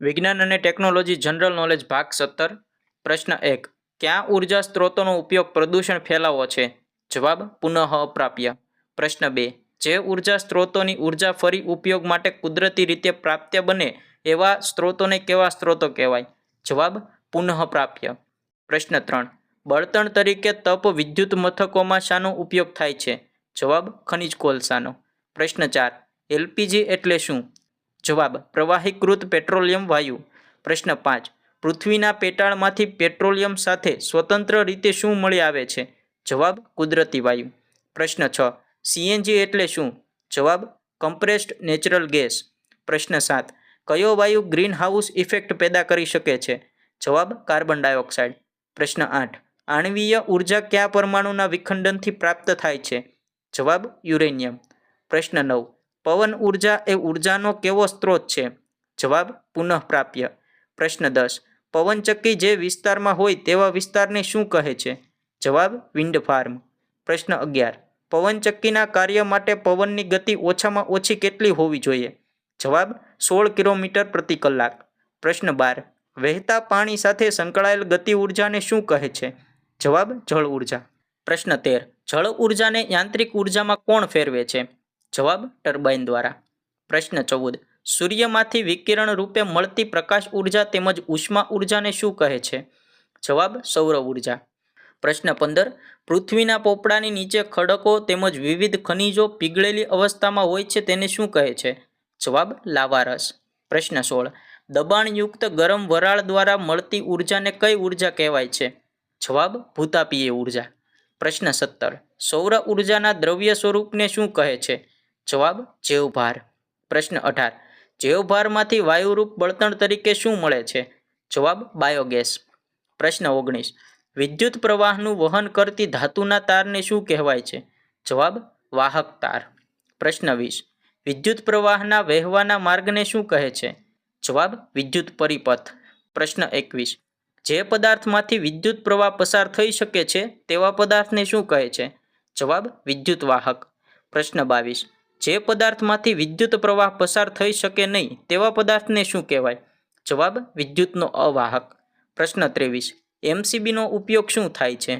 विज्ञान અને technology general knowledge ભાગ 17 પ્રશ્ન 1 ક્યાં ઉર્જા સ્ત્રોતોનો ઉપયોગ પ્રદૂષણ ફેલાવો છે? જવાબ પુનઃપ્રાપ્ય. પ્રશ્ન 2 જે ઉર્જા સ્ત્રોતોની ઉર્જા ફરી ઉપયોગ માટે કુદરતી રીતે પ્રાપ્ય બને એવા સ્ત્રોતોને કેવા સ્ત્રોતો કહેવાય? જવાબ પુનઃપ્રાપ્ય. પ્રશ્ન 3 બળતણ તરીકે તપ વિદ્યુત મથકોમાં શાનો ઉપયોગ થાય છે? જવાબ ખનિજ કોલસાનો. પ્રશ્ન 4 એલપીજી એટલે શું? જવાબ પ્રવાહીકૃત પેટ્રોલિયમ વાયુ. પ્રશ્ન 5 પૃથ્વીના પેટાળમાંથી પેટ્રોલિયમ સાથે સ્વતંત્ર રીતે શું મળી આવે છે? જવાબ કુદરતી વાયુ. પ્રશ્ન 6 સીએનજી એટલે શું? જવાબ કમ્પ્રેસ્ડ નેચરલ ગેસ. પ્રશ્ન 7 કયો વાયુ ગ્રીન હાઉસ ઇફેક્ટ પેદા કરી શકે છે? જવાબ કાર્બન ડાયોક્સાઇડ. પ્રશ્ન 8 આણ્વીય ઉર્જા કયા પરમાણુના વિખંડનથી પ્રાપ્ત થાય છે? જવાબ યુરેનિયમ. પ્રશ્ન 9 પવન ઉર્જા એ ઉર્જાનો કેવો સ્ત્રોત છે? જવાબ પુનઃપ્રાપ્ય. પ્રશ્ન 10 પવનચક્કી જે વિસ્તારમાં હોય તેવા વિસ્તારને શું કહે છે? જવાબ વિન્ડ ફાર્મ. પ્રશ્ન 11 પવનચક્કીના કાર્ય માટે પવનની ગતિ ઓછામાં ઓછી કેટલી હોવી જોઈએ? જવાબ 16 કિલોમીટર પ્રતિ કલાક. પ્રશ્ન 12 વહેતા પાણી સાથે સંકળાયેલ ગતિ ઉર્જાને શું કહે છે? જવાબ જળ ઉર્જા. પ્રશ્ન 13 જળ ઉર્જાને યાંત્રિક ઉર્જામાં કોણ ફેરવે છે? જવાબ ટર્બાઇન દ્વારા. પ્રશ્ન 14 સૂર્યમાંથી વિકિરણ રૂપે મળતી પ્રકાશ ઉર્જા તેમજ ઉષ્મા ઉર્જાને શું કહે છે? જવાબ સૌર ઉર્જા. પ્રશ્ન 15 પૃથ્વીના પોપડાની નીચે ખડકો તેમજ વિવિધ ખનિજો પીગળેલી અવસ્થામાં હોય છે તેને શું કહે છે? જવાબ લાવારસ. પ્રશ્ન 16 દબાણયુક્ત ગરમ વરાળ દ્વારા મળતી ઉર્જાને કઈ ઉર્જા કહેવાય છે? જવાબ ભૂતાપીય ઉર્જા. પ્રશ્ન 17 સૌર ઉર્જાના દ્રવ્ય સ્વરૂપને શું કહે છે? જવાબ જૈવભાર. પ્રશ્ન 18 જૈવભારમાંથી વાયુરૂપ બળતણ તરીકે શું મળે છે? જવાબ બાયોગેસ. પ્રશ્ન 19 વિદ્યુત પ્રવાહનું વહન કરતી ધાતુના તારને શું કહેવાય છે? જવાબ વાહક તાર. પ્રશ્ન 20 વિદ્યુત પ્રવાહના વહેવાના માર્ગને શું કહે છે? જવાબ વિદ્યુત પરિપથ. પ્રશ્ન 21 જે પદાર્થમાંથી વિદ્યુત પ્રવાહ પસાર થઈ શકે છે તેવા પદાર્થને શું કહે છે? જવાબ વિદ્યુત વાહક. પ્રશ્ન 22 જે પદાર્થમાંથી વિદ્યુત પ્રવાહ પસાર થઈ શકે નહીં તેવા પદાર્થને શું કહેવાય? જવાબ વિદ્યુતનો અવાહક. પ્રશ્ન 23 એમસીબીનો ઉપયોગ શું થાય છે?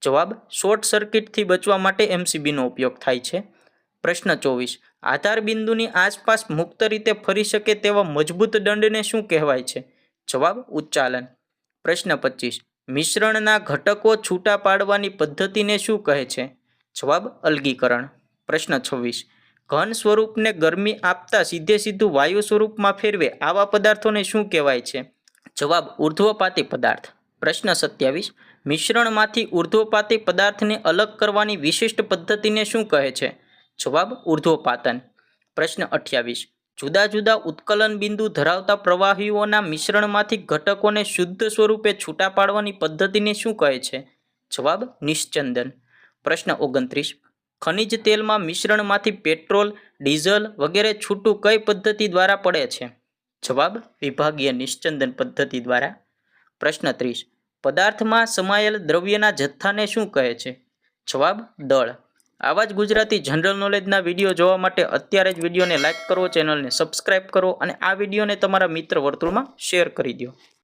જવાબ શોર્ટ સર્કિટથી બચવા માટે એમસીબીનો ઉપયોગ થાય છે. પ્રશ્ન 24 આધાર બિંદુની આસપાસ મુક્ત રીતે ફરી શકે તેવા મજબૂત દંડને શું કહેવાય છે? જવાબ ઉચ્ચાલન. પ્રશ્ન 25 મિશ્રણના ઘટકો છૂટા પાડવાની પદ્ધતિને શું કહે છે? જવાબ અલગીકરણ. પ્રશ્ન 26 ઘન સ્વરૂપને ગરમી આપતા સીધું વાયુ સ્વરૂપમાં ફેરવે આવા પદાર્થોને શું કહેવાય છે? જવાબ ઉર્ધ્વપાતી પદાર્થ. પ્રશ્ન 27 મિશ્રણમાંથી ઉર્ધ્વપાતી પદાર્થને અલગ કરવાની વિશિષ્ટ પદ્ધતિને શું કહે છે? જવાબ ઉર્ધ્વપાતન. પ્રશ્ન 28 જુદા જુદા ઉત્કલન બિંદુ ધરાવતા પ્રવાહીઓના મિશ્રણમાંથી ઘટકોને શુદ્ધ સ્વરૂપે છૂટા પાડવાની પદ્ધતિને શું કહે છે? જવાબ નિશ્ચંદન. પ્રશ્ન 29 ખનિજ તેલમાં મિશ્રણમાંથી પેટ્રોલ ડીઝલ વગેરે છૂટું કઈ પદ્ધતિ દ્વારા પડે છે? જવાબ વિભાગીય નિશ્ચંદન પદ્ધતિ દ્વારા. પ્રશ્ન 30 પદાર્થમાં સમાયેલ દ્રવ્યના જથ્થાને શું કહે છે? જવાબ દળ. આવા જ ગુજરાતી જનરલ નોલેજના વિડીયો જોવા માટે અત્યારે જ વિડીયોને લાઇક કરો, ચેનલને સબસ્ક્રાઇબ કરો અને આ વિડીયોને તમારા મિત્ર વર્તુળમાં શેર કરી દો.